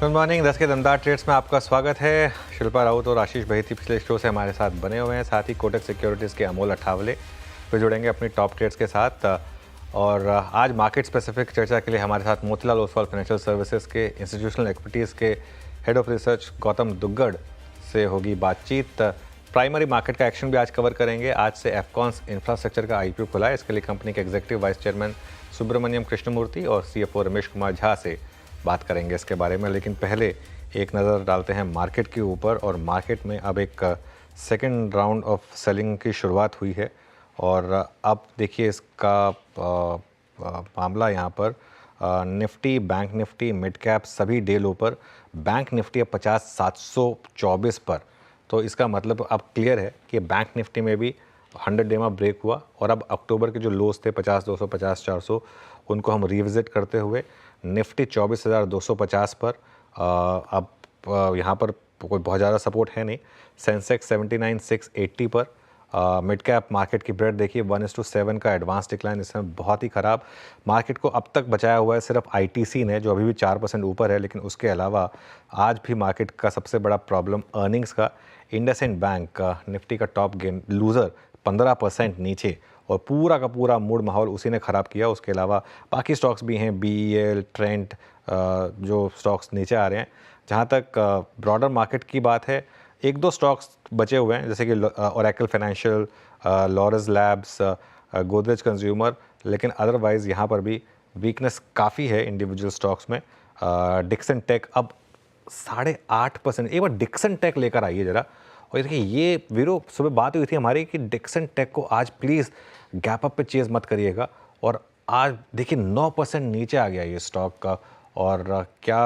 Good morning. 10 के दमदार trades में आपका स्वागत है। शिल्पा राउत और आशीष बहेती पिछले शो से हमारे साथ बने हुए हैं। साथ ही कोटक सिक्योरिटीज़ के अमोल अठावले भी जुड़ेंगे अपनी टॉप ट्रेड्स के साथ। और आज मार्केट स्पेसिफिक चर्चा के लिए हमारे साथ मोतीलाल ओसवाल फाइनेंशियल सर्विसेज के इंस्टीट्यूशनल एक्सपर्टीज़ के head of research Gautam Duggar से होगी बातचीत। प्राइमरी मार्केट का एक्शन भी आज कवर करेंगे। आज से एफकॉन्स इंफ्रास्ट्रक्चर का IPO खुला है। इसके लिए कंपनी के executive vice chairman Subramaniam Krishnamurthy और CFO रमेश कुमार झा से बात करेंगे इसके बारे में। लेकिन पहले एक नज़र डालते हैं मार्केट के ऊपर। और मार्केट में अब एक सेकंड राउंड ऑफ सेलिंग की शुरुआत हुई है। और अब देखिए इसका मामला यहाँ पर Nifty, bank Nifty, mid cap सभी डे लो पर। बैंक निफ्टी अब 50,724 पर। तो इसका मतलब अब क्लियर है कि बैंक निफ्टी में भी 100 डे में ब्रेक हुआ। और अब अक्टूबर के जो लोस थे 50,200, 50,400, उनको हम रिविजिट करते हुए निफ्टी 24,250 पर। अब यहाँ पर कोई बहुत ज़्यादा सपोर्ट है नहीं। सेंसेक्स 79,680 पर। मिड कैप मार्केट की ब्रेड देखिए 1:7 का एडवांस डिक्लाइन, इसमें बहुत ही ख़राब। मार्केट को अब तक बचाया हुआ है सिर्फ ITC ने, जो अभी भी 4% ऊपर है। लेकिन उसके अलावा आज भी मार्केट का सबसे बड़ा प्रॉब्लम अर्निंग्स का। इंडसइंड बैंक निफ्टी का टॉप गेन लूज़र 15% नीचे, और पूरा का पूरा मूड माहौल उसी ने ख़राब किया। उसके अलावा बाकी स्टॉक्स भी हैं, BEL, ट्रेंट, जो स्टॉक्स नीचे आ रहे हैं। जहाँ तक ब्रॉडर मार्केट की बात है, एक दो स्टॉक्स बचे हुए हैं जैसे कि Oracle financial, Laurus labs, Godrej consumer. लेकिन अदरवाइज़ यहाँ पर भी वीकनेस काफ़ी है इंडिविजुअल स्टॉक्स में। डिक्सन टेक अब 8.5%। एक बार डिक्सन टेक लेकर आइए ज़रा। और देखिए ये वीरो सुबह बात हुई थी हमारी कि डिक्सन टेक को आज प्लीज़ गैप अप पे चेज़ मत करिएगा। और आज देखिए 9% नीचे आ गया ये स्टॉक का। और क्या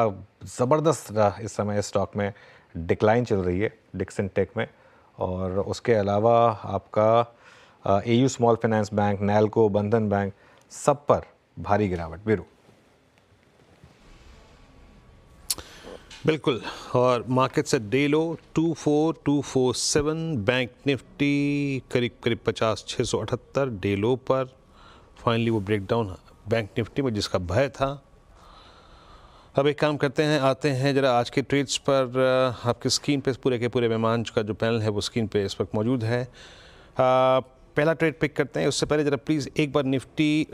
ज़बरदस्त इस समय स्टॉक में डिक्लाइन चल रही है डिक्सन टेक में। और उसके अलावा आपका AU small finance bank, NALCO, बंधन बैंक, सब पर भारी गिरावट। वीरू बिल्कुल। और मार्केट से डे लो 24,247, बैंक निफ्टी करीब करीब 50,678 डे लो पर। फाइनली वो ब्रेकडाउन बैंक निफ्टी में जिसका भय था। अब एक काम करते हैं, आते हैं ज़रा आज के ट्रेड्स पर। आपकी स्क्रीन पे पूरे के पूरे मेहमान का जो पैनल है वो स्क्रीन पे इस वक्त मौजूद है। पहला ट्रेड पिक करते हैं। उससे पहले ज़रा प्लीज़ एक बार निफ्टी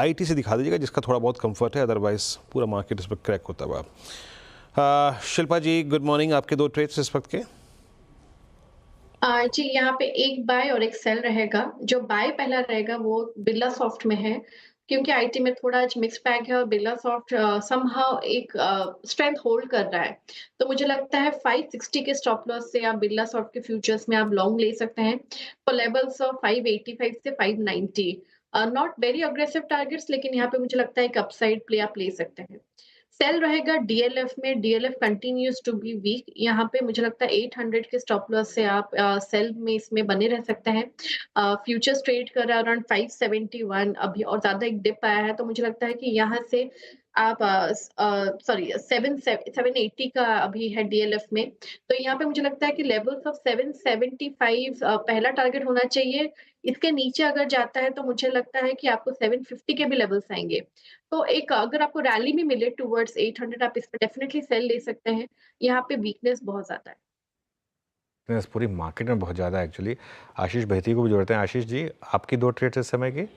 IT से दिखा दीजिएगा जिसका थोड़ा बहुत कंफर्ट है, अदरवाइज़ पूरा मार्केट इस पर क्रैक होता हुआ। शिल्पा जी गुड मॉर्निंग। आपके दो ट्रेड्स इस वक्त के? जी, यहाँ पे एक बाय और एक सेल रहेगा। जो बाय पहला रहेगा वो बिरला सॉफ्ट में है, क्योंकि IT में थोड़ा आज मिक्स बैग है और बिरला सॉफ्ट समहाउ एक स्ट्रेंथ होल्ड कर रहा है। तो मुझे लगता है 560 के स्टॉप लॉस से आप बिरला सॉफ्ट के फ्यूचर्स में आप लॉन्ग ले सकते हैं फॉर लेवल्स ऑफ 585 से 590। नॉट वेरी अग्रेसिव टारगेट्स, लेकिन यहाँ पे मुझे लगता है एक अपसाइड प्ले आप ले सकते हैं। सेल रहेगा DLF में। DLF continues to be weak. यहाँ पे मुझे लगता है 800 के स्टॉप लॉस से आप सेल में इसमें बने रह सकते हैं। फ्यूचर्स ट्रेड कर रहा है अराउंड 571 अभी, और ज्यादा एक डिप आया है, तो मुझे लगता है कि यहाँ से आप सॉरी 780 का अभी है DLF में। तो यहाँ पे मुझे लगता है कि लेवल्स ऑफ 775 पहला टारगेट होना चाहिए। इसके नीचे अगर जाता है तो मुझे लगता है कि आपको 750 के भी लेवल्स आएंगे। तो एक अगर आपको रैली भी मिले टुवर्ड्स 800, आप इस पे डेफिनिटली सेल ले सकते हैं। यहाँ पे वीकनेस बहुत ज़्यादा है। इस पूरी मार्केट में बहुत ज़्यादा एक्चुअली। आशीष बहेती को भी जोड़ते हैं। आशीष जी, आपकी दो ट्रेड्स इस समय की?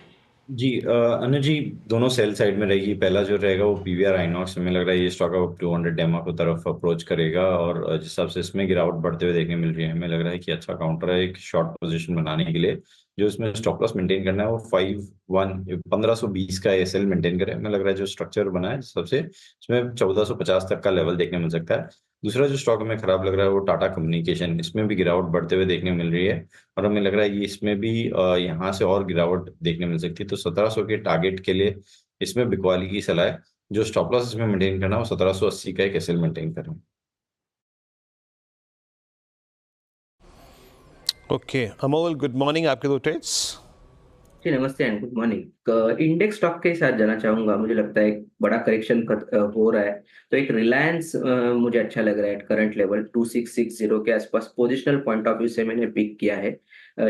जी अनुज जी, दोनों सेल साइड में रहेगी। पहला जो रहेगा वो PVR आइनॉक्स में लग रहा है ये स्टॉक अब 200 डेमा को तरफ अप्रोच करेगा। और जिस हिसाब से इसमें गिरावट बढ़ते हुए देखने मिल रही है, हमें लग रहा है कि अच्छा काउंटर है एक शॉर्ट पोजीशन बनाने के लिए। जो इसमें स्टॉप लॉस मेंटेन करना है वो 1520 का SL मेंटेन करे। हमें लग रहा है जो स्ट्रक्चर बना है सबसे, इसमें 1450 तक का लेवल देखने मिल सकता है। दूसरा जो स्टॉक हमें खराब लग रहा है वो टाटा कम्युनिकेशन, इसमें भी गिरावट बढ़ते हुए देखने मिल रही है। और हमें लग रहा है ये इसमें भी यहाँ से और गिरावट देखने मिल सकती है। तो 1700 के टारगेट के लिए इसमें बिकवाली की सलाह है। जो स्टॉप लॉस इसमें मेंटेन करना है वो 1780 का एक SL मेंटेन करें। Okay Amol good morning. आपके दो ट्रेड्स? जी नमस्ते and good morning. Index stock के साथ जाना चाहूंगा। मुझे लगता है एक बड़ा करेक्शन हो रहा है, तो एक रिलायंस मुझे अच्छा लग रहा है। करंट लेवल 2660 के आसपास पोजिशनल पॉइंट ऑफ व्यू से मैंने पिक किया है।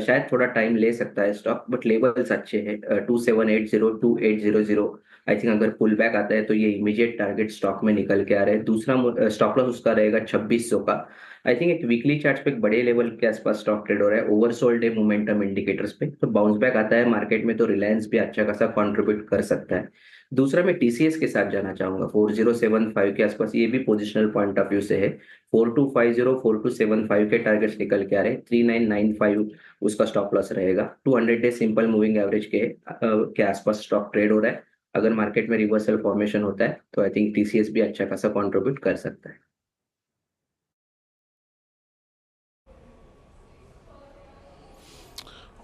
शायद थोड़ा टाइम ले सकता है स्टॉक, बट लेवल्स अच्छे हैं। 2780, 2800 आई थिंक अगर पुल बैक आता है तो ये इमीडिएट टारगेट स्टॉक में निकल के आ रहे हैं। दूसरा स्टॉप लॉस उसका रहेगा 2600 का। आई थिंक एक वीकली चार्ट पे एक बड़े लेवल के आसपास स्टॉक ट्रेड हो रहा है ओवरसोल्ड है मोमेंटम इंडिकेटर्स पे, तो बाउंस बैक आता है मार्केट में तो रिलायंस भी अच्छा खासा कंट्रीब्यूट कर सकता है। दूसरा मैं टीसीएस के साथ जाना चाहूंगा 4075 के आसपास, ये भी पोजिशनल पॉइंट ऑफ व्यू से है। 4250 4275 के टारगेट्स निकल के आ रहे हैं। 3995 उसका स्टॉप लॉस रहेगा। 200 डे सिंपल मूविंग एवरेज के आसपास स्टॉक ट्रेड हो रहा है। अगर मार्केट में रिवर्सल फॉर्मेशन होता है तो आई थिंक टीसीएस भी अच्छा खासा कंट्रीब्यूट कर सकता है।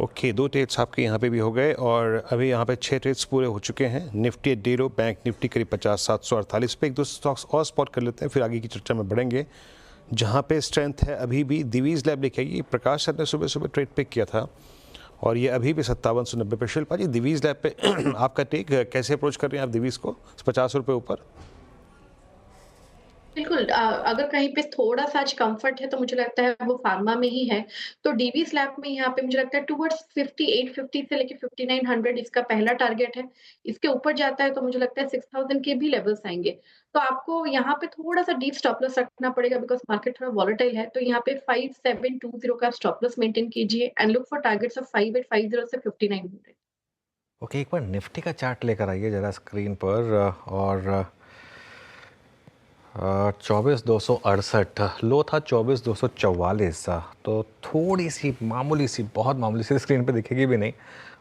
ओके, 2 ट्रेड्स आपके यहाँ पे भी हो गए और अभी यहाँ पे 6 ट्रेड्स पूरे हो चुके हैं। निफ्टी डेरो बैंक निफ्टी करीब 50,748 पे। एक दो स्टॉक्स और स्पॉट कर लेते हैं, फिर आगे की चर्चा में बढ़ेंगे। जहाँ पे स्ट्रेंथ है अभी भी दिवीज लैब लेके आइए। प्रकाश सर ने सुबह सुबह ट्रेड पिक किया था और ये अभी भी 5790 पे। शिल्पा जी, दिवीज लैब पे आपका टेक, कैसे अप्रोच कर रहे हैं आप दिवीज को 50 रुपये ऊपर? बिल्कुल अगर कहीं पे थोड़ा सा आज कंफर्ट है तो मुझे लगता है वो फार्मा में ही है। तो डीवी स्लैब में यहाँ पे मुझे लगता है टुवर्ड्स 5850 से लेके 5900 इसका पहला टारगेट है। इसके ऊपर जाता है तो मुझे लगता है 6000 के भी लेवल्स आएंगे। तो आपको यहाँ पे थोड़ा सा डीप स्टॉप लॉस रखना पड़ेगा बिकॉज मार्केट थोड़ा वॉलेटाइल है। तो यहाँ पे 5720 का स्टॉप लॉस मेंटेन कीजिए and look for targets of 5850 से 5900। ओके, एक बार निफ्टी का चार्ट लेकर आइए ज़रा स्क्रीन पर। और 24,268 लो था 24,244। तो थोड़ी सी मामूली सी, बहुत मामूली सी, स्क्रीन पे दिखेगी भी नहीं,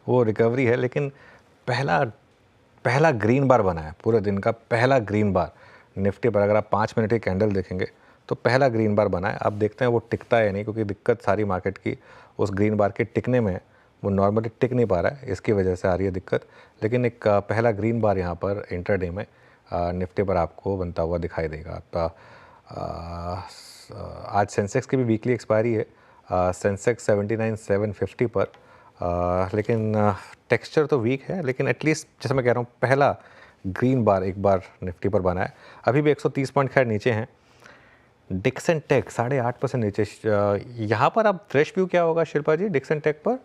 वो रिकवरी है। लेकिन पहला पहला ग्रीन बार बना है पूरे दिन का, पहला ग्रीन बार निफ्टी पर। अगर आप 5 मिनट की कैंडल देखेंगे तो पहला ग्रीन बार बना है। अब देखते हैं वो टिकता है या नहीं, क्योंकि दिक्कत सारी मार्केट की उस ग्रीन बार के टिकने में है। वो नॉर्मली टिक नहीं पा रहा है, इसकी वजह से आ रही है दिक्कत। लेकिन एक पहला ग्रीन बार यहाँ पर इंटरडे में निफ्टी पर आपको बनता हुआ दिखाई देगा। आज सेंसेक्स की भी वीकली एक्सपायरी है। सेंसेक्स 79,750 पर। लेकिन टेक्सचर तो वीक है, लेकिन एटलीस्ट जैसे मैं कह रहा हूँ पहला ग्रीन बार एक बार निफ्टी पर बना है। अभी भी 130 पॉइंट खैर नीचे हैं। डिक्सन टेक 8.5% नीचे। यहाँ पर अब फ्रेश व्यू क्या होगा शिल्पा जी डिक्सन टेक पर?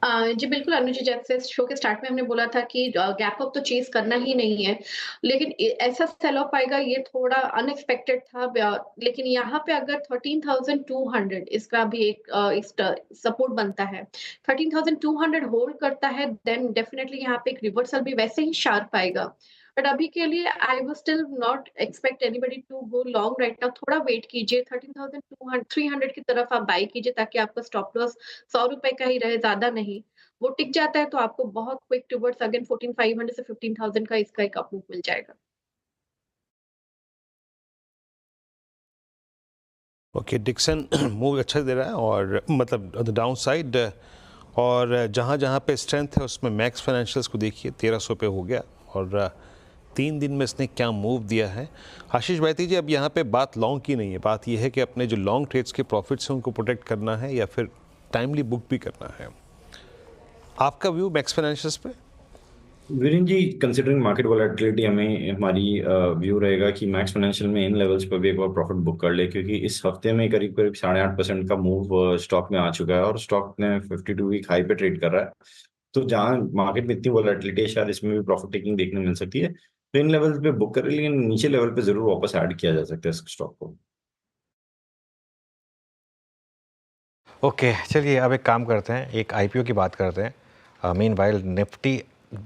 जी बिल्कुल अनुज जी, जैसे शो के स्टार्ट में हमने बोला था कि गैप अप तो चेज़ करना ही नहीं है, लेकिन ऐसा सेल ऑफ आएगा ये थोड़ा अनएक्सपेक्टेड था। लेकिन यहाँ पे अगर 13,200 इसका भी एक सपोर्ट बनता है, 13,200 होल्ड करता है, देन डेफिनेटली यहाँ पे एक रिवर्सल भी वैसे ही शार्प आएगा। बट अभी के लिए I will still not expect anybody to go long right now. थोड़ा वेट कीजिए, 13,200 300 की तरफ आप बाई कीजिए ताकि आपका स्टॉप लॉस 100 रुपए का ही रहे, ज्यादा नहीं। वो टिक जाता है तो आपको बहुत क्विक टुवर्ड्स अगेन 14,500 से 15,000 का इसका एक अपमूव मिल जाएगा। ओके, डिक्सन मूव अच्छा दे रहा है और मतलब द डाउन साइड। और जहाँ जहाँ पे स्ट्रेंथ है उसमें मैक्स फाइनेंशियल्स को देखिए 1300 पे हो गया और 3 दिन में इसने क्या मूव दिया है। आशीष बैती जी, अब यहाँ पे बात लॉन्ग की नहीं है, बात यह है कि अपने जो लॉन्ग ट्रेड्स के प्रॉफिट्स हैं उनको प्रोटेक्ट करना है या फिर टाइमली बुक भी करना है। आपका व्यू मैक्स फाइनेंशियल्स पे? Virendra ji, considering market volatility, हमें हमारी व्यू रहेगा कि मैक्स फाइनेंशियल में इन लेवल्स पर भी एक बार प्रॉफिट बुक कर ले, क्योंकि इस हफ्ते में करीब करीब 8.5% का मूव स्टॉक में आ चुका है और स्टॉक ने 52 वीक हाई पे ट्रेड कर रहा है। तो जहाँ मार्केट में इतनी वॉलेटिलिटी है, शायद इसमें भी प्रॉफिट टेकिंग देखने मिल सकती है। तो इन लेवल्स पे बुक करें, लेकिन नीचे लेवल पे जरूर वापस ऐड किया जा सकता है इस स्टॉक को। ओके, चलिए अब एक काम करते हैं, एक आईपीओ की बात करते हैं। मीनवाइल निफ्टी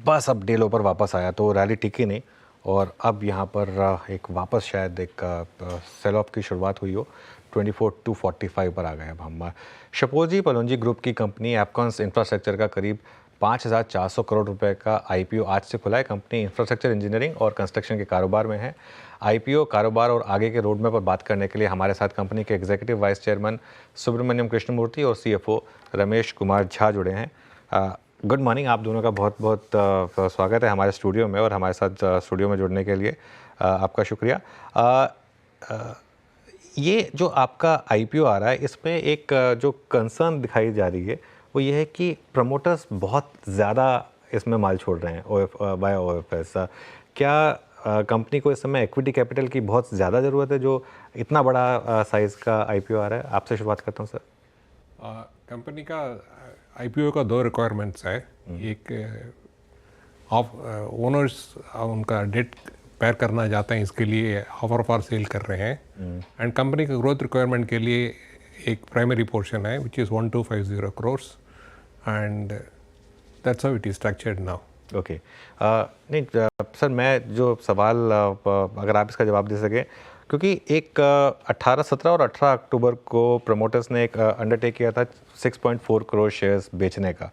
बस अब डे लो पर वापस आया, तो रैली टिकी नहीं और अब यहाँ पर एक वापस शायद एक सेल ऑफ की शुरुआत हुई हो। 24,245 पर आ गए अब हम। शपोजी पलोंजी ग्रुप की कंपनी एपकॉन्स इंफ्रास्ट्रक्चर का करीब 5,400 करोड़ रुपए का आईपीओ आज से खुला है। कंपनी इंफ्रास्ट्रक्चर इंजीनियरिंग और कंस्ट्रक्शन के कारोबार में है। आईपीओ कारोबार और आगे के रोड मैप पर बात करने के लिए हमारे साथ कंपनी के executive vice chairman Subramaniam Krishnamurthy और सीएफओ रमेश कुमार झा जुड़े हैं। गुड मॉर्निंग, आप दोनों का बहुत बहुत स्वागत है हमारे स्टूडियो में और हमारे साथ स्टूडियो में जुड़ने के लिए आपका शुक्रिया। ये जो आपका आईपीओ आ रहा है, इसमें एक जो कंसर्न दिखाई जा रही है वो ये है कि प्रमोटर्स बहुत ज़्यादा इसमें माल छोड़ रहे हैं बाय ओएफएस। क्या कंपनी को इस समय इक्विटी कैपिटल की बहुत ज़्यादा ज़रूरत है जो इतना बड़ा साइज़ का आईपीओ आ रहा है? आपसे शुरुआत करता हूँ सर। कंपनी का आईपीओ का 2 रिक्वायरमेंट्स है। एक ओनर्स उनका डेट पैर करना चाहते हैं, इसके लिए ऑफर फॉर सेल कर रहे हैं। एंड कंपनी के ग्रोथ रिक्वायरमेंट के लिए एक प्राइमरी पोर्शन है which is 1250 crores and that's how it is structured now. Okay नहीं सर, मैं जो सवाल अगर आप इसका जवाब दे सकें, क्योंकि एक 18, 17 और 18 अक्टूबर को प्रमोटर्स ने एक अंडरटेक किया था 6.4 करोड़ शेयर्स बेचने का,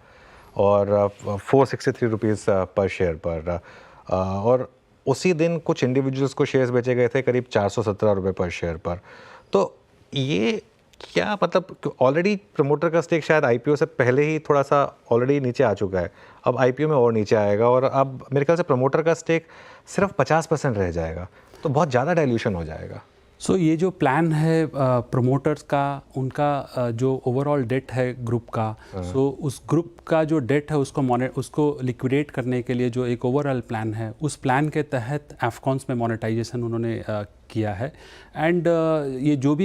और 463 रुपीज़ पर शेयर पर, और उसी दिन कुछ इंडिविजुअल्स को शेयर्स बेचे गए थे करीब 417 रुपये पर शेयर पर। तो ये क्या मतलब, ऑलरेडी प्रमोटर का स्टेक शायद आईपीओ से पहले ही थोड़ा सा ऑलरेडी नीचे आ चुका है, अब आईपीओ में और नीचे आएगा, और अब मेरे ख्याल से प्रमोटर का स्टेक सिर्फ 50% रह जाएगा, तो बहुत ज़्यादा डाइल्यूशन हो जाएगा। सो ये जो प्लान है प्रमोटर्स का, उनका जो ओवरऑल डेट है ग्रुप का, सो उस ग्रुप का जो डेट है उसको लिक्विडेट करने के लिए जो एक ओवरऑल प्लान है, उस प्लान के तहत एफकॉन्स में मोनेटाइजेशन उन्होंने किया है। एंड ये जो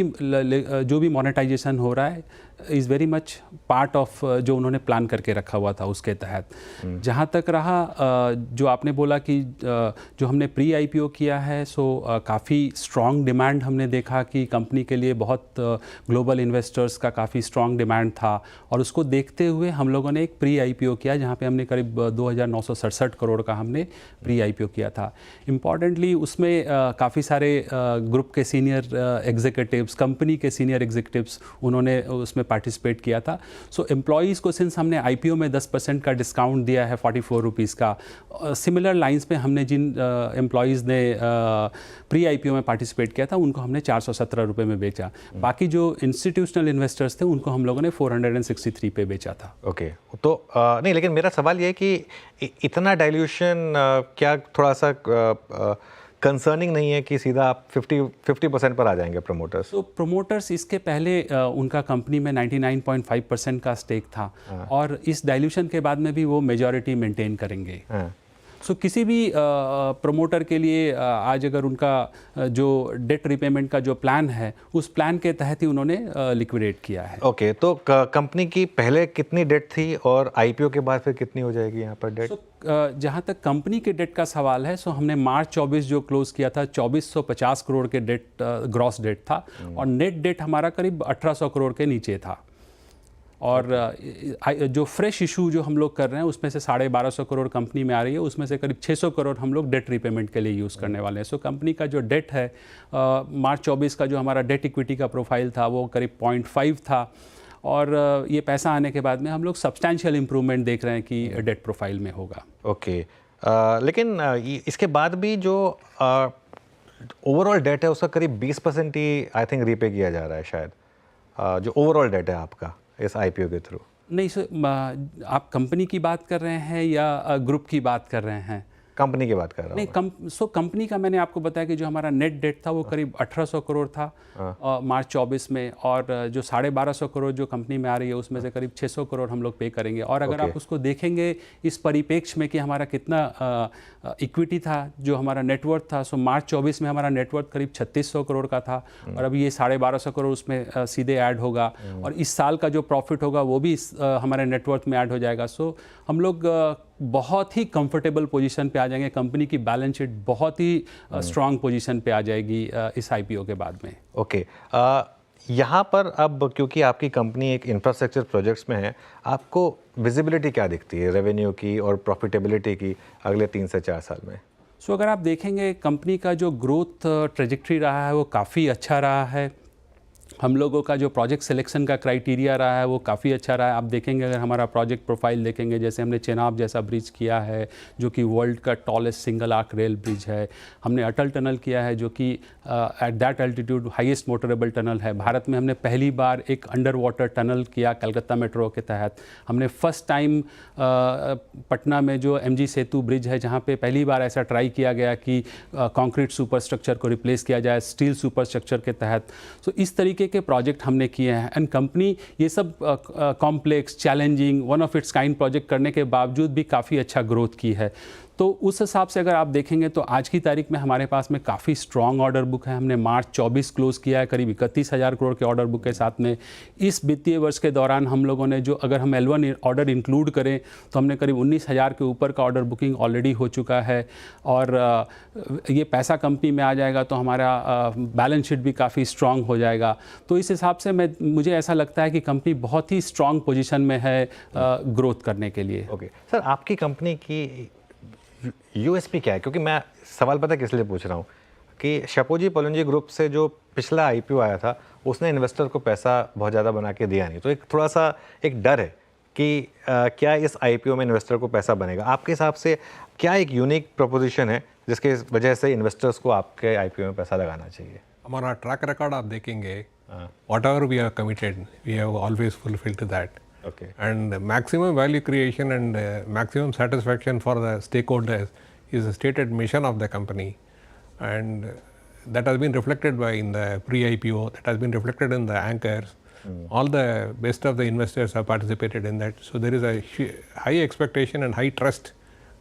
भी मोनेटाइजेशन हो रहा है is very much part of जो उन्होंने प्लान करके रखा हुआ था उसके तहत। जहाँ तक रहा जो आपने बोला कि जो हमने प्री आईपीओ किया है, सो काफ़ी स्ट्रॉन्ग डिमांड हमने देखा कि कंपनी के लिए बहुत ग्लोबल इन्वेस्टर्स का काफ़ी स्ट्रॉन्ग डिमांड था, और उसको देखते हुए हम लोगों ने एक प्री आईपीओ किया जहाँ पे हमने करीब 2,967 करोड़ का हमने प्री आईपीओ किया था। इम्पॉर्टेंटली उसमें काफ़ी सारे ग्रुप के सीनियर एग्जीक्यूटिव्स, कंपनी के सीनियर एग्जीक्यूटिव्स, उन्होंने उसमें पार्टिसिपेट किया था। सो एम्प्लॉयज़ को सिंस हमने आईपीओ में 10% का डिस्काउंट दिया है 44 रुपीज़ का, सिमिलर लाइंस पे हमने जिन एम्प्लॉयज़ ने प्री आईपीओ में पार्टिसिपेट किया था उनको हमने 417 रुपये में बेचा। बाकी जो इंस्टीट्यूशनल इन्वेस्टर्स थे उनको हम लोगों ने 463 पे बेचा था। ओके तो नहीं, लेकिन मेरा सवाल ये है कि इतना डाइल्यूशन क्या थोड़ा सा कंसर्निंग नहीं है कि सीधा आप 50% पर आ जाएंगे प्रमोटर्स? तो प्रमोटर्स इसके पहले उनका कंपनी में 99.5% का स्टेक था, और इस डाइल्यूशन के बाद में भी वो मेजॉरिटी मेंटेन करेंगे। सो किसी भी प्रमोटर के लिए आज अगर उनका जो डेट रिपेमेंट का जो प्लान है उस प्लान के तहत ही उन्होंने लिक्विडेट किया है। ओके तो कंपनी की पहले कितनी डेट थी और आईपीओ के बाद फिर कितनी हो जाएगी यहाँ पर डेट? जहाँ तक कंपनी के डेट का सवाल है, सो हमने मार्च 24 जो क्लोज किया था 2450 करोड़ के डेट ग्रॉस डेट था, और नेट डेट हमारा करीब 1800 करोड़ के नीचे था। और जो फ्रेश इशू जो हम लोग कर रहे हैं उसमें से 1250 करोड़ कंपनी में आ रही है, उसमें से करीब 600 करोड़ हम लोग डेट रिपेमेंट के लिए यूज़ करने वाले हैं। सो कंपनी का जो डेट है मार्च 24 का जो हमारा डेट इक्विटी का प्रोफाइल था वो करीब 0.5 था, और ये पैसा आने के बाद में हम लोग सब्सटैंशियल इम्प्रूवमेंट देख रहे हैं कि डेट प्रोफाइल में होगा। ओके लेकिन इसके बाद भी जो ओवरऑल डेट है उसका करीब 20% ही आई थिंक रीपे किया जा रहा है शायद, जो ओवरऑल डेट है आपका इस आईपीओ के थ्रू। नहीं सर, आप कंपनी की बात कर रहे हैं या ग्रुप की बात कर रहे हैं? कंपनी की बात कर रहा हूँ। नहीं, कंपनी का मैंने आपको बताया कि जो हमारा नेट डेट था वो करीब 1800 करोड़ था मार्च 24 में, और जो 1250 करोड़ जो कंपनी में आ रही है उसमें से करीब 600 करोड़ हम लोग पे करेंगे। और अगर आप उसको देखेंगे इस परिप्रेक्ष्य में कि हमारा कितना इक्विटी था, जो हमारा नेटवर्थ था, सो मार्च 24 में हमारा नेटवर्थ करीब 3600 करोड़ का था, और अभी ये 1250 करोड़ उसमें सीधे ऐड होगा, और इस साल का जो प्रॉफिट होगा वो भी हमारे नेटवर्थ में ऐड हो जाएगा। सो हम लोग बहुत ही कंफर्टेबल पोजीशन पे आ जाएंगे, कंपनी की बैलेंस शीट बहुत ही स्ट्रांग पोजीशन पे आ जाएगी इस आईपीओ के बाद में। ओके यहाँ पर अब क्योंकि आपकी कंपनी एक इंफ्रास्ट्रक्चर प्रोजेक्ट्स में है, आपको विजिबिलिटी क्या दिखती है रेवेन्यू की और प्रॉफिटेबिलिटी की अगले 3 से 4 साल में? सो अगर आप देखेंगे कंपनी का जो ग्रोथ ट्रेजेक्ट्री रहा है वो काफ़ी अच्छा रहा है। हम लोगों का जो प्रोजेक्ट सिलेक्शन का क्राइटेरिया रहा है वो काफ़ी अच्छा रहा है। आप देखेंगे अगर हमारा प्रोजेक्ट प्रोफाइल देखेंगे, जैसे हमने चेनाब जैसा ब्रिज किया है जो कि वर्ल्ड का tallest single arc rail bridge है, हमने अटल टनल किया है जो कि at that altitude highest motorable tunnel है। भारत में हमने पहली बार एक अंडर वाटर टनल किया कलकत्ता मेट्रो के तहत। हमने फर्स्ट टाइम पटना में जो MG सेतु ब्रिज है जहाँ पे पहली बार ऐसा ट्राई किया गया कि कंक्रीट सुपरस्ट्रक्चर को रिप्लेस किया जाए स्टील सुपरस्ट्रक्चर के तहत। सो इस तरीके के प्रोजेक्ट हमने किए हैं, एंड कंपनी ये सब complex challenging one of its kind project करने के बावजूद भी काफ़ी अच्छा ग्रोथ की है। तो तो उस हिसाब से अगर आप देखेंगे तो आज की तारीख में हमारे पास में काफ़ी स्ट्रॉन्ग ऑर्डर बुक है। हमने मार्च 24 क्लोज किया है करीब 31,000 करोड़ के ऑर्डर बुक के साथ में। इस वित्तीय वर्ष के दौरान हम लोगों ने जो, अगर हम L1 ऑर्डर इंक्लूड करें तो हमने करीब 19,000 के ऊपर का ऑर्डर बुकिंग ऑलरेडी हो चुका है। और ये पैसा कंपनी में आ जाएगा तो हमारा बैलेंस शीट भी काफ़ी स्ट्रॉन्ग हो जाएगा। तो इस हिसाब से मुझे ऐसा लगता है कि कंपनी बहुत ही स्ट्रॉन्ग पोजीशन में है ग्रोथ करने के लिए। ओके सर, आपकी कंपनी की यूएसपी क्या है? क्योंकि मैं सवाल पता किस लिए पूछ रहा हूँ कि शापोजी पल्लंजी ग्रुप से जो पिछला आईपीओ आया था उसने इन्वेस्टर को पैसा बहुत ज़्यादा बना के दिया नहीं, तो एक थोड़ा सा एक डर है कि क्या इस आईपीओ में इन्वेस्टर को पैसा बनेगा। आपके हिसाब से क्या एक यूनिक प्रपोजिशन है जिसके वजह से इन्वेस्टर्स को आपके आईपीओ में पैसा लगाना चाहिए? हमारा ट्रैक रिकॉर्ड आप देखेंगे, whatever we are committed we have always fulfilled to that. Okay. And maximum value creation and maximum satisfaction for the stakeholders is a stated mission of the company, and that has been reflected in the pre-IPO, that has been reflected in the anchors. All the best of the investors have participated in that. So there is a high expectation and high trust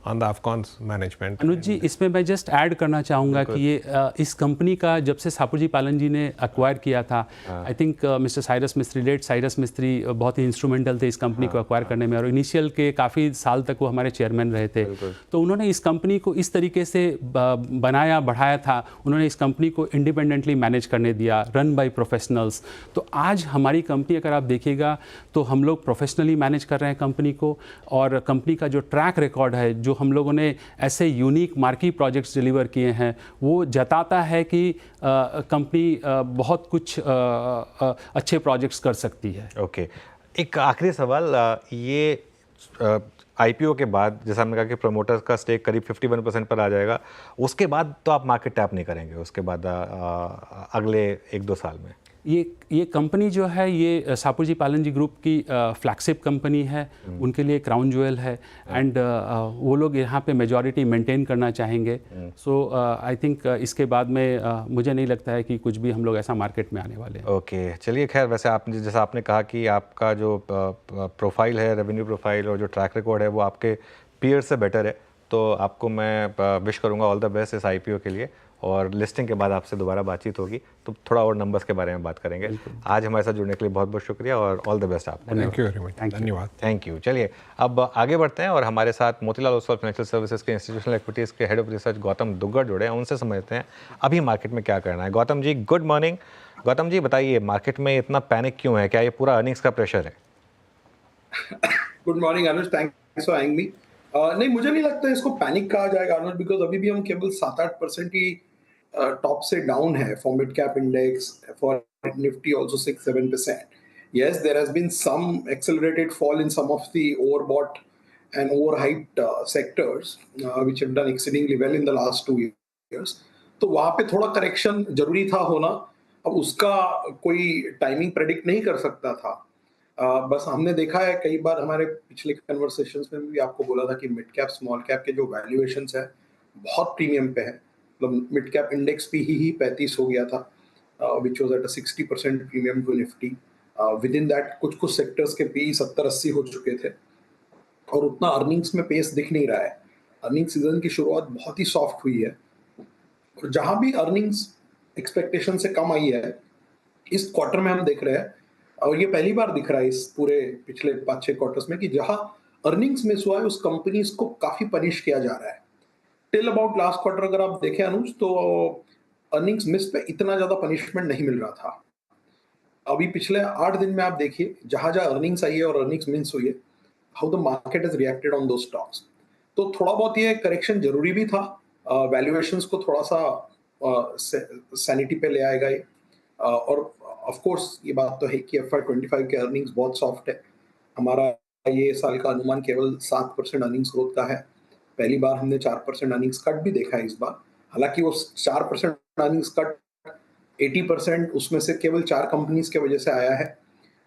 on the Afcons management. अनुज जी, इसमें मैं just add करना चाहूँगा कि ये इस company का जब से सापुजी पालन जी ने एक्वायर किया था, आई थिंक मिस्टर साइरस मिस्त्री, लेट साइरस मिस्त्री बहुत ही इंस्ट्रूमेंटल थे इस कंपनी को एक्वायर करने में, और इनिशियल के काफ़ी साल तक वो हमारे चेयरमैन रहे थे। तो उन्होंने इस कंपनी को इस तरीके से बनाया बढ़ाया था, उन्होंने इस कंपनी को इंडिपेंडेंटली मैनेज करने दिया, रन बाय प्रोफेशनल्स। तो आज हमारी कंपनी अगर आप देखिएगा तो हम लोग प्रोफेशनली मैनेज कर रहे हैं कंपनी को, और कंपनी का जो ट्रैक रिकॉर्ड है, जो हम लोगों ने ऐसे यूनिक मार्की प्रोजेक्ट्स डिलीवर किए हैं, वो जताता है कि कंपनी बहुत कुछ अच्छे प्रोजेक्ट्स कर सकती है। ओके, एक आखिरी सवाल, ये आईपीओ के बाद जैसा हमने कहा कि प्रमोटर्स का स्टेक करीब 51% पर आ जाएगा, उसके बाद तो आप मार्केट टैप नहीं करेंगे उसके बाद अगले 1-2 साल में? ये कंपनी जो है ये सापुजी पालन जी ग्रुप की फ्लैगशिप कंपनी है, उनके लिए क्राउन ज्वेल है, एंड वो लोग यहाँ पे मेजॉरिटी मेंटेन करना चाहेंगे। सो आई थिंक इसके बाद में मुझे नहीं लगता है कि कुछ भी हम लोग ऐसा मार्केट में आने वाले हैं। ओके, चलिए खैर, वैसे आपने जैसा आपने कहा कि आपका जो प्रोफाइल है, रेवेन्यू प्रोफाइल और जो ट्रैक रिकॉर्ड है वो आपके पीयर से बेटर है, तो आपको मैं विश करूँगा ऑल द बेस्ट इस आईपीओ के लिए, और लिस्टिंग के बाद आपसे दोबारा बातचीत होगी तो थोड़ा और नंबर्स के बारे में बात करेंगे। आज हमारे साथ जुड़ने के लिए बहुत बहुत शुक्रिया और ऑल द बेस्ट आपको। थैंक यू वेरी मच, धन्यवाद। Thank you. चलिए अब आगे बढ़ते हैं और हमारे साथ मोतीलाल ओसवाल फाइनेंशियल सर्विसेज के इंस्टीट्यूशनल एक्टिविटीज़ के head of research Gautam Duggar जुड़े हैं, उनसे समझते हैं अभी मार्केट में क्या करना है। Gautam ji, good morning. गौतम जी बताइए, मार्केट में इतना पैनिक क्यों है? क्या ये पूरा अर्निंग्स का प्रेशर है? Good morning Anuj, thanks for having me. नहीं, मुझे नहीं लगता इसको पैनिक कहा जाएगा अनुज, बिकॉज अभी भी हम केवल 7-8% ही टॉप से डाउन है for mid cap index, for Nifty also 6-7%. Yes, there has been some accelerated fall in some of the overbought and overhyped sectors which have done exceedingly well in the last 2 years. तो वहाँ पे थोड़ा correction जरूरी था होना, अब उसका कोई टाइमिंग प्रेडिक्ट नहीं कर सकता था। बस हमने देखा है कई बार, हमारे पिछले कन्वर्सेशंस में भी आपको बोला था कि मिड कैप स्मॉल कैप के जो वैल्यूएशंस है बहुत प्रीमियम पे है। मतलब मिड कैप इंडेक्स भी ही 35 हो गया था, which was at 60% premium to Nifty. Within that कुछ सेक्टर्स के पी 70-80 हो चुके थे, और उतना अर्निंग्स में पेस दिख नहीं रहा है। अर्निंग सीजन की शुरुआत बहुत ही सॉफ्ट हुई है, और जहां भी अर्निंग्स एक्सपेक्टेशन से कम आई है इस क्वार्टर में हम देख रहे हैं, और ये पहली बार दिख रहा है इस पूरे पिछले 5-6 क्वार्टर्स में कि जहां अर्निंग्स मिस हुआ है उस कंपनीज को काफी पनिश किया जा रहा है। टिल अबाउट लास्ट क्वार्टर अगर आप देखें अनुज, तो अर्निंग्स मिस पे इतना ज्यादा पनिशमेंट नहीं मिल रहा था। अभी पिछले 8 दिन में आप देखिए जहां जहां अर्निंग्स आई है और अर्निंग्स मिस हुई है, how the market has reacted on those stocks. तो थोड़ा बहुत ये करेक्शन जरूरी भी था, वैल्यूएशंस को थोड़ा सा सैनिटी पे ले आएगा ये, और ऑफ कोर्स ये बात तो है कि FY25 के अर्निंग्स बहुत सॉफ्ट है। हमारा ये साल का अनुमान केवल 7% अर्निंग्स ग्रोथ का है। पहली बार हमने 4% अर्निंग्स कट भी देखा है इस बार। हालांकि वो 4% अर्निंग्स कट 80% उसमें से केवल 4 कंपनीज के वजह से आया है,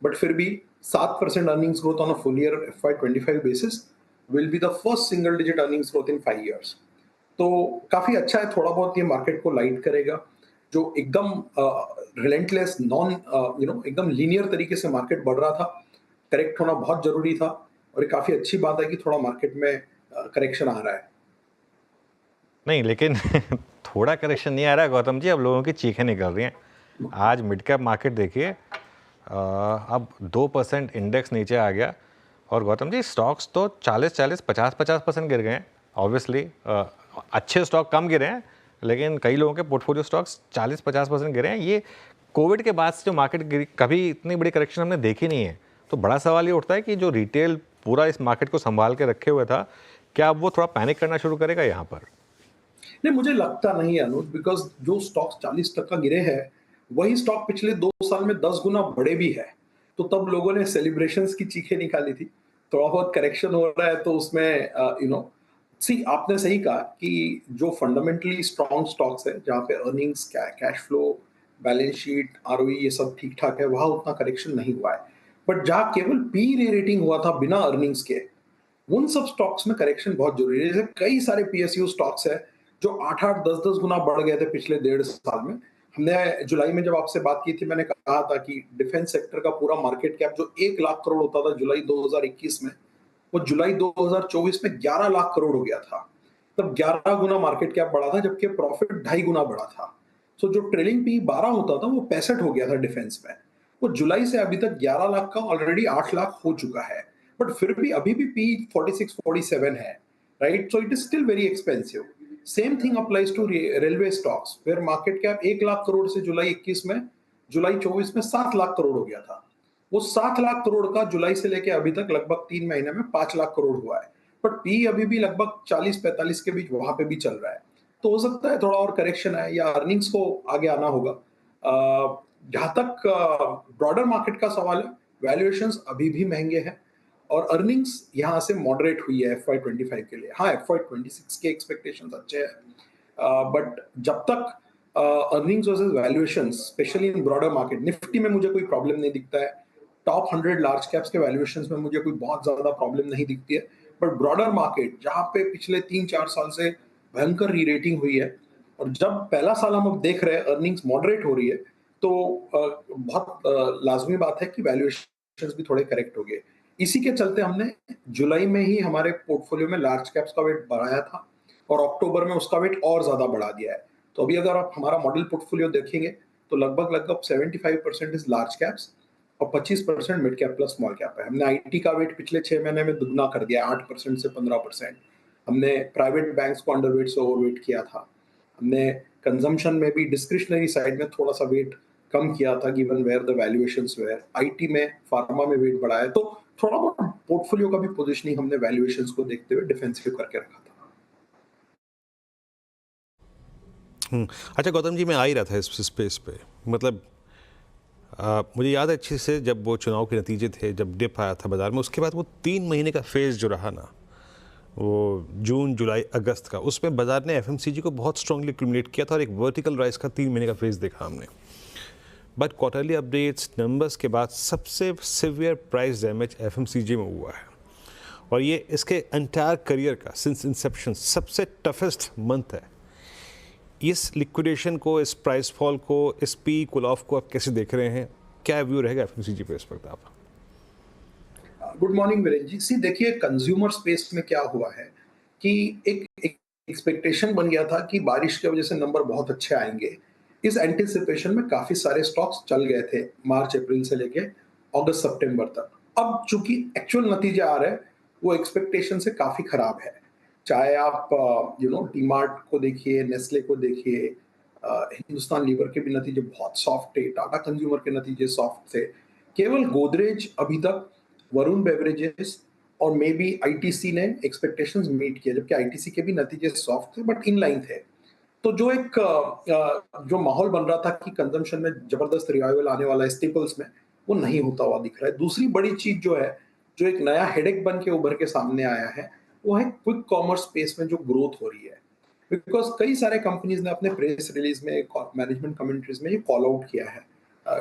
बट फिर भी 7% earnings growth on a full year FY25 basis will be the first single digit earnings growth in 5 years। तो काफी अच्छा है, थोड़ा बहुत ये मार्केट को लाइट करेगा। जो एकदम रिलेंटलेस एकदम लीनियर तरीके से मार्केट बढ़ रहा था, करेक्ट होना बहुत जरूरी था, और ये काफी अच्छी बात है कि थोड़ा मार्केट में करेक्शन आ रहा है। नहीं, लेकिन थोड़ा करेक्शन नहीं आ रहा है गौतम जी, अब लोगों की चीखें निकल रही हैं। आज मिड कैप मार्केट देखिए, अब 2% इंडेक्स नीचे आ गया, और गौतम जी स्टॉक्स तो 40-40, 50-50% गिर गए हैं। ऑब्वियसली अच्छे स्टॉक कम गिरे हैं, लेकिन कई लोगों के पोर्टफोलियो स्टॉक्स 40-50% गिरे हैं। ये कोविड के बाद से जो मार्केट गिरी, कभी इतनी बड़ी करेक्शन हमने देखी नहीं है। तो बड़ा सवाल ये उठता है कि जो रिटेल पूरा इस मार्केट को संभाल के रखे हुए था, क्या अब वो थोड़ा पैनिक करना शुरू करेगा यहाँ पर? नहीं, मुझे लगता नहीं है अनुज, बिकॉज जो स्टॉक्स 40% गिरे हैं वही स्टॉक पिछले 2 साल में 10 गुना बढ़े भी है। तो तब लोगों ने सेलिब्रेशंस की चीखें निकाली थी। थोड़ा बहुत करेक्शन हो रहा है तो उसमें सी आपने सही कहा कि जो फंडामेंटली स्ट्रॉन्ग स्टॉक्स है जहाँ पे earnings, cash flow, balance sheet, ROE ये सब ठीक ठाक है, वहां उतना करेक्शन नहीं हुआ है। बट जहाँ केवल पी रेटिंग हुआ था बिना अर्निंग्स के, उन सब स्टॉक्स में करेक्शन बहुत जरूरी है। जैसे कई सारे पीएसयू स्टॉक्स है जो 8-8, 10-10 गुना बढ़ गए थे पिछले 1.5 साल में। हमने जुलाई में जब आपसे बात की थी, मैंने कहा था कि डिफेंस सेक्टर का पूरा मार्केट कैप जो 1 लाख करोड़ होता था जुलाई 2021 में, वो जुलाई 2024 में 11 लाख करोड़ हो गया था। तब 11 गुना मार्केट कैप बढ़ा था, जबकि प्रॉफिट 2.5 गुना बढ़ा था। सो जो ट्रेलिंग पी 12 होता था वो 65 हो गया था डिफेंस में। वो जुलाई से अभी तक 11 लाख का ऑलरेडी 8 लाख हो चुका है। बट फिर भी अभी भी पी 46-47 है, right? So it is still very expensive. Same thing applies to railway stocks, where market cap 1 lakh crore से जुलाई 21 में, जुलाई 24 में 7 लाख करोड़ हो गया था। वो 7 लाख करोड़ का जुलाई से लेके अभी तक लगभग 3 महीने में 5 लाख करोड़ हुआ है। बट पी अभी भी लगभग 40-45 के बीच वहां पे भी चल रहा है। तो हो सकता है थोड़ा और करेक्शन है या अर्निंग्स को आगे आना होगा। जहां तक ब्रॉडर मार्केट का सवाल है, वैल्यूएशंस अभी भी महंगे हैं और अर्निंग्स यहां से मॉडरेट हुई है FY25 के लिए। हाँ, FY26 के एक्सपेक्टेशंस अच्छे हैं, बट जब तक earnings versus valuations, specially in broader market, Nifty में मुझे कोई प्रॉब्लम नहीं दिखता है। टॉप 100 लार्ज कैप्स के वैल्यूएशंस में मुझे कोई बहुत ज्यादा प्रॉब्लम नहीं दिखती है। बट ब्रॉडर मार्केट जहां पे पिछले 3-4 साल से भयंकर री रेटिंग हुई है, और जब पहला साल हम अब देख रहे हैं अर्निंग्स मॉडरेट हो रही है, तो बहुत लाजमी बात है कि वैल्यूएशंस भी थोड़े करेक्ट हो गए। इसी के चलते हमने जुलाई में ही हमारे पोर्टफोलियो में लार्ज कैप्स का वेट बढ़ाया था और अक्टूबर में उसका वेट और ज्यादा बढ़ा दिया है। तो अभी अगर आप हमारा मॉडल पोर्टफोलियो देखेंगे तो लगभग 75% इज लार्ज कैप्स और 25% mid cap plus small cap है। हमने आईटी का वेट पिछले 6 महीने में दुगना कर दिया, 8% से 15%। हमने प्राइवेट बैंक्स को अंडरवेट से ओवरवेट किया था। हमने कंजम्पशन में भी डिस्क्रिशनरी साइड में थोड़ा सा वेट कम किया था, given where the valuations were. IT में, फार्मा में वेट बढ़ाया। तो थोड़ा बहुत पोर्टफोलियो का भी पोजीशनिंग हमने वैल्यूएशंस को देखते हुए डिफेंसिव करके रखा था। अच्छा गौतम जी, मैं आ ही रहा था इस स्पेस पे। मतलब मुझे याद है अच्छे से, जब वो चुनाव के नतीजे थे, जब डिप आया था बाजार में, उसके बाद वो 3 महीने का फेज़ जो रहा ना, वो जून, जुलाई, अगस्त का, उसमें बाजार ने एफएमसीजी को बहुत स्ट्रांगली एक्यूमुलेट किया था और एक वर्टिकल राइज का 3 महीने का फेज़ देखा हमने। बट क्वार्टरली अपडेट्स, नंबर्स के बाद सबसे सिवियर प्राइस डैमेज एफएमसीजी में हुआ है, और ये इसके एंटायर करियर का सिंस इंसेप्शन सबसे टफेस्ट मंथ है। इस लिक्विडेशन को, इस प्राइस फॉल को, इस पी कूल ऑफ को आप कैसे देख रहे हैं? क्या व्यू रहेगा एफएमसीजी पे इस वक्त आप? Good morning Virendra ji. सी देखिए, कंज्यूमर स्पेस में क्या हुआ है कि एक एक्सपेक्टेशन बन गया था कि बारिश की वजह से नंबर बहुत अच्छे आएंगे। इस एंटिसिपेशन में काफी सारे स्टॉक्स चल गए थे मार्च अप्रैल से लेके अगस्त सितंबर तक। अब चूंकि एक्चुअल नतीजे आ रहे हैं, वो एक्सपेक्टेशन से काफी खराब है। चाहे आप डीमार्ट को देखिए, नेस्ले को देखिए, हिंदुस्तान लीवर के भी नतीजे बहुत सॉफ्ट थे, टाटा कंज्यूमर के नतीजे सॉफ्ट थे। केवल गोदरेज अभी तक, वरुण बेवरेजेस और मे बी आईटीसी ने एक्सपेक्टेशंस मीट किया, जबकि आईटीसी के भी नतीजे सॉफ्ट थे बट इन लाइन थे। तो जो एक जो माहौल बन रहा था कि कंजम्पशन में जबरदस्त रिवाइवल आने वाला है स्टेपल्स में, वो नहीं होता हुआ दिख रहा है। दूसरी बड़ी चीज जो है, जो एक नया हेडेक बन के उभर के सामने आया है, वो है क्विक कॉमर्स स्पेस में जो ग्रोथ हो रही है। बिकॉज कई सारे कंपनीज ने अपने प्रेस रिलीज में, मैनेजमेंट कमेंट्रीज में ये कॉल आउट किया है।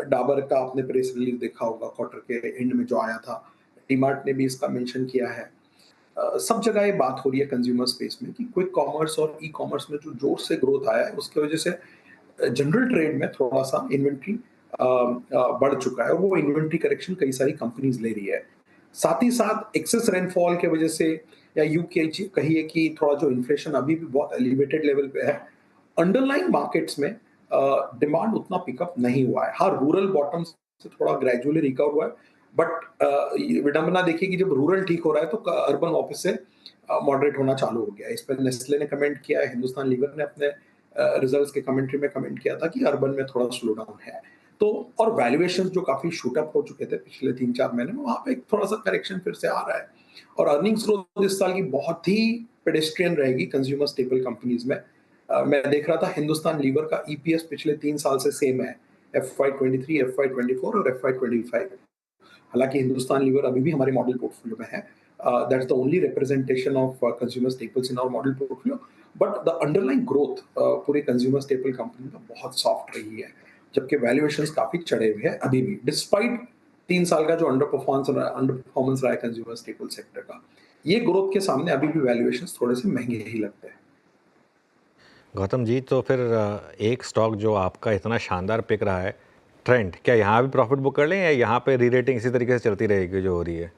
डाबर का आपने प्रेस रिलीज देखा होगा क्वार्टर के एंड में जो आया था, डीमार्ट ने भी इसका मेंशन किया है। सब जगह ये बात हो रही है कंज्यूमर स्पेस में कि क्विक कॉमर्स और ई कॉमर्स में जो जोर से ग्रोथ आया है, उसकी वजह से जनरल ट्रेड में थोड़ा सा इन्वेंट्री बढ़ चुका है और वो इन्वेंट्री करेक्शन कई सारी कंपनीज ले रही है। साथ ही साथ एक्सेस रेनफॉल के वजह से या यूं कहिए कि थोड़ा जो इन्फ्लेशन अभी भी बहुत एलिवेटेड लेवल पे है, अंडरलाइन मार्केट्स में डिमांड उतना पिकअप नहीं हुआ है। हाँ, रूरल बॉटम से थोड़ा ग्रेजुअली रिकवर हुआ है, बट ये विडंबना देखिए कि जब रूरल ठीक हो रहा है तो अर्बन वापस से मॉडरेट होना चालू हो गया है। इस पर नेस्ले ने कमेंट किया है, हिंदुस्तान लीवर ने अपने रिजल्ट्स के कमेंट्री में कमेंट किया था कि अर्बन में थोड़ा स्लो डाउन है। तो और वैल्यूएशंस जो काफी शूट अप हो चुके थे पिछले 3-4 महीने में, वहां पे एक थोड़ा सा करेक्शन फिर से आ रहा है। और अर्निंग्स ग्रोथ इस साल की बहुत ही पेडेस्ट्रियन रहेगी कंज्यूमर स्टेपल कंपनीज में। मैं देख रहा था हिंदुस्तान लीवर का ईपीएस पिछले 3 साल से सेम है, FY23, FY24 और FY25। हालांकि हिंदुस्तान लीवर अभी भी हमारे मॉडल पोर्टफोलियो में है, that's the only representation of consumer staples in our model portfolio, but the underlying growth पूरे कंज्यूमर स्टेपल कंपनी में बहुत सॉफ्ट रही है, जबकि वैल्यूएशंस काफी चढ़े हुए हैं अभी भी, डिस्पाइट 3 साल का जो अंडर परफॉर्मेंस रहा है कंज्यूमर स्टेपल सेक्टर का। ये ग्रोथ के सामने अभी भी वैल्यूएशंस थोड़े से महंगे ही लगते हैं। गौतम जी, तो फिर एक स्टॉक जो आपका इतना शानदार पिक रहा है, ट्रेंड, क्या यहाँ भी प्रॉफिट बुक कर लें या यहाँ पे री रेटिंग इसी तरीके से चलती रहेगी जो हो रही है?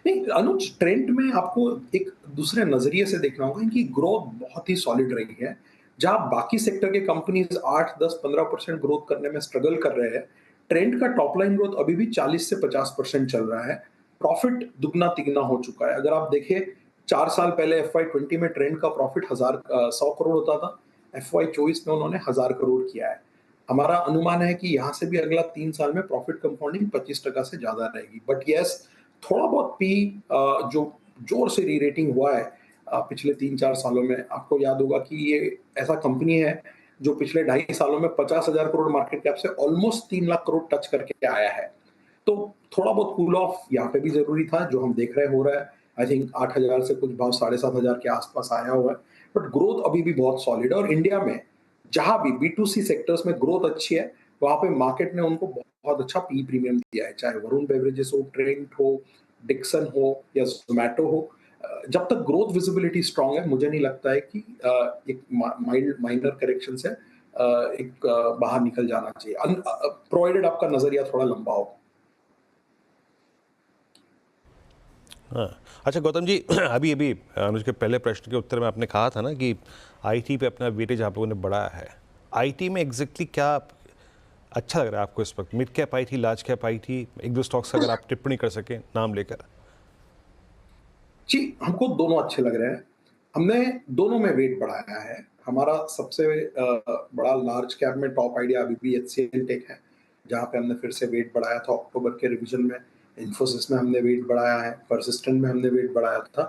नहीं अनुज, ट्रेंड में आपको एक दूसरे नजरिए से देखना होगा। इनकी ग्रोथ बहुत ही सॉलिड रही है। जहां बाकी सेक्टर के कंपनीज 8, 10, 15% ग्रोथ करने में स्ट्रगल कर रहे हैं, ट्रेंड का टॉप लाइन ग्रोथ अभी भी 40 से 50% चल रहा है। प्रॉफिट दुगना तिगना हो चुका है। अगर आप देखें 4 साल पहले FY20 में ट्रेंड का प्रॉफिट 100 करोड़ होता था, FY24 में उन्होंने 1000 करोड़ किया है। हमारा अनुमान है कि यहाँ से भी अगला 3 साल में प्रॉफिट कंपाउंडिंग 25% से ज्यादा रहेगी। बट यस, थोड़ा बहुत पी जो जोर से री रेटिंग हुआ है पिछले 3-4 सालों में। आपको याद होगा कि ये ऐसा कंपनी है जो पिछले 2.5 सालों में 50,000 करोड़ मार्केट कैप से ऑलमोस्ट 3 लाख करोड़ टच करके आया है। तो थोड़ा बहुत कूल ऑफ यहाँ पे भी जरूरी था, जो हम देख रहे हो रहा है। आई थिंक 8,000 से कुछ भाव 7,500 के आसपास आया हुआ है, बट ग्रोथ अभी भी बहुत सॉलिड है। और इंडिया में जहां भी B2C सेक्टर्स में ग्रोथ अच्छी है, वहां पे मार्केट ने उनको बहुत अच्छा पी प्रीमियम दिया है, चाहे वरुण बेवरेजेस हो, ट्रेंट हो, डिक्सन हो या जोमैटो हो। जब तक ग्रोथ विजिबिलिटी स्ट्रांग है, मुझे नहीं लगता है कि एक माइनर करेक्शन से बाहर निकल जाना चाहिए, प्रोवाइडेड आपका नजरिया थोड़ा लंबा हो। हाँ, अच्छा गौतम जी, अभी अभी अनुज के पहले प्रश्न के उत्तर में आपने कहा था ना कि आईटी पे अपना वेटेज आप लोगों ने बढ़ाया है। आईटी में एग्जैक्टली क्या अच्छा लग रहा है आपको इस वक्त? Mid cap IT, large cap IT, एक दो स्टॉक्स अगर आप टिप्पणी कर सकें नाम लेकर। जी, हमको दोनों अच्छे लग रहे हैं। हमने दोनों में वेट बढ़ाया है। हमारा सबसे बड़ा लार्ज कैप में टॉप आइडिया अभी भी HCL टेक है, जहाँ पे हमने फिर से वेट बढ़ाया था अक्टूबर के रिवीजन में। इन्फोसिस में हमने वेट बढ़ाया है, परसिस्टेंट में हमने वेट बढ़ाया था,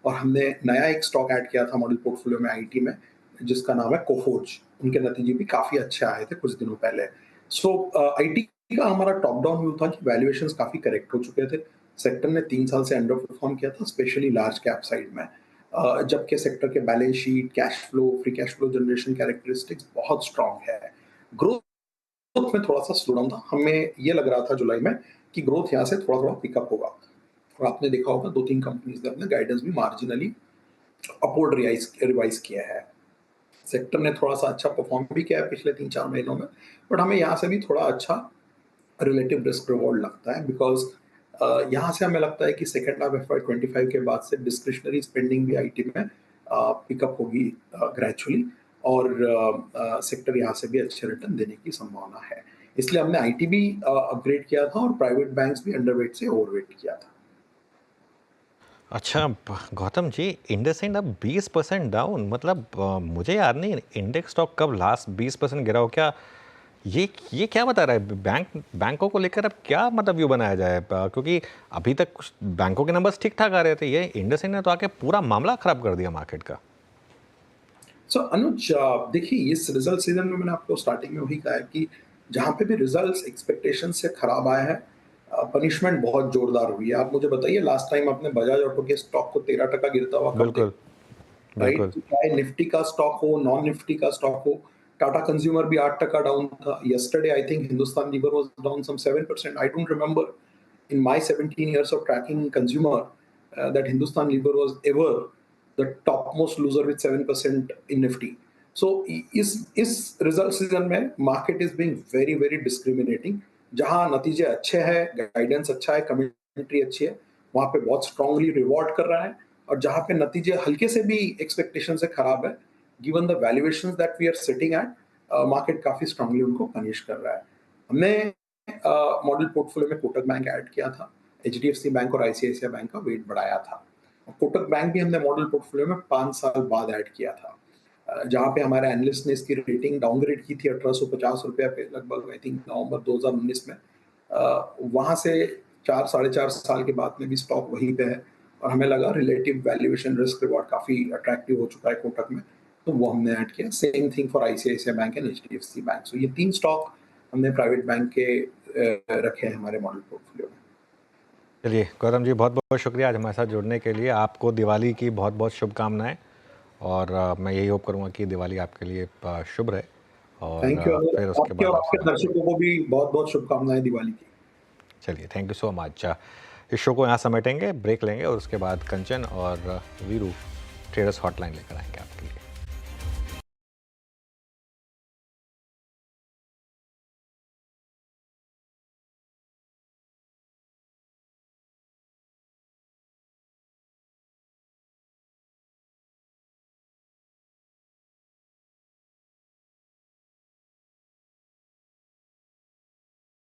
और हमने नया एक स्टॉक ऐड किया था मॉडल पोर्टफोलियो में आईटी में, जिसका नाम है कोफोर्ज। उनके नतीजे भी काफी अच्छे आए थे कुछ दिनों पहले। सो आईटी का हमारा टॉप डाउन व्यू था कि वैल्यूएशंस काफी करेक्ट हो चुके थे। सेक्टर ने 3 साल से अंडर परफॉर्म किया था, स्पेशली लार्ज कैप साइड में। जबकि सेक्टर के balance sheet, cash flow, free cash flow generation characteristics बहुत स्ट्रांग है। ग्रोथ में थोड़ा सा स्लो डाउन था। हमें ये लग रहा था जुलाई में कि ग्रोथ यहाँ से थोड़ा थोड़ा पिकअप होगा, और आपने देखा होगा 2-3 कंपनीज ने अपने गाइडेंस भी मार्जिनली अपवर्ड रिवाइज किया है। सेक्टर ने थोड़ा सा अच्छा परफॉर्म भी किया है पिछले 3-4 महीनों में, बट हमें यहाँ से भी थोड़ा अच्छा रिलेटिव रिस्क रिवॉर्ड लगता है, बिकॉज यहाँ से हमें लगता है कि सेकेंड हाफ FY25 के बाद से डिस्क्रिशनरी स्पेंडिंग भी आईटी में पिकअप होगी ग्रेजुअली, और सेक्टर यहाँ से भी अच्छे रिटर्न देने की संभावना है। इसलिए हमने आईटी भी अपग्रेड किया था और प्राइवेट बैंक्स भी अंडरवेट से ओवरवेट किया था। अच्छा गौतम जी, इंडसइंड अब 20% डाउन, मतलब मुझे याद नहीं इंडेक्स स्टॉक कब लास्ट 20% गिरा हो। क्या ये क्या बता रहा है? बैंकों को लेकर अब क्या मतलब व्यू बनाया जाए? क्योंकि अभी तक कुछ बैंकों के नंबर्स ठीक ठाक आ रहे थे, ये इंडसइंड ने तो आके पूरा मामला खराब कर दिया मार्केट का। सो अनुज, देखिए इस रिजल्ट सीजन में मैंने आपको स्टार्टिंग में वही कहा है कि जहाँ पे भी रिजल्ट्स एक्सपेक्टेशन से खराब आए हैं, पनिशमेंट बहुत जोरदार हुई है। आप मुझे बताइए लास्ट टाइम आपने बजाज ऑटो के स्टॉक को 13% गिरता हुआ कब बिल्कुल राइट? बिल्कुल। चाहे निफ्टी का स्टॉक हो, नॉन निफ्टी का स्टॉक हो, टाटा कंज्यूमर भी 8% डाउन था। Yesterday I think Hindustan Lever was down some 7%। I don't remember in my 17 years of tracking consumer that Hindustan Lever was ever the topmost loser with 7% in Nifty. So इस result season में market is being very very discriminating. जहां नतीजे अच्छे हैं, guidance अच्छा है, commentary अच्छी है, वहाँ पे बहुत स्ट्रांगली रिवॉर्ड कर रहा है, और जहाँ पे नतीजे हल्के से भी एक्सपेक्टेशन से खराब है, given the valuations that we are sitting at, market काफी स्ट्रांगली उनको पनिश कर रहा है। हमने मॉडल पोर्टफोलियो में कोटक बैंक ऐड किया था, एचडीएफसी बैंक और आईसीआईसीआई बैंक का वेट बढ़ाया था। कोटक बैंक भी हमने मॉडल पोर्टफोलियो में 5 साल बाद ऐड किया था, जहाँ पे हमारे एनालिस्ट ने इसकी रेटिंग डाउनग्रेड की थी 1850 रुपये पे लगभग, आई थिंक नवंबर 2019 में। वहाँ से 4-4.5 साल के बाद में भी स्टॉक वहीं पे है, और हमें लगा रिलेटिव वैल्यूएशन रिस्क रिवॉर्ड काफ़ी अट्रैक्टिव हो चुका है कोटक में, तो वो हमने ऐड किया। Same thing for ICICI bank and HDFC bank. So ये 3 स्टॉक हमने प्राइवेट बैंक के रखे हैं हमारे मॉडल पोर्टफोलियो में। चलिए गौतम जी, बहुत बहुत शुक्रिया आज हमारे साथ जुड़ने के लिए। आपको दिवाली की बहुत बहुत शुभकामनाएं, और मैं यही होप करूंगा कि दिवाली आपके लिए शुभ रहे। और थैंक यू, फिर उसके आपके और बाद आपके दर्शकों को भी बहुत बहुत शुभकामनाएं दिवाली की। चलिए, थैंक यू सो मच। इस शो को यहाँ समेटेंगे, ब्रेक लेंगे, और उसके बाद कंचन और वीरू ट्रेडर्स हॉटलाइन लेकर आएंगे आपके लिए।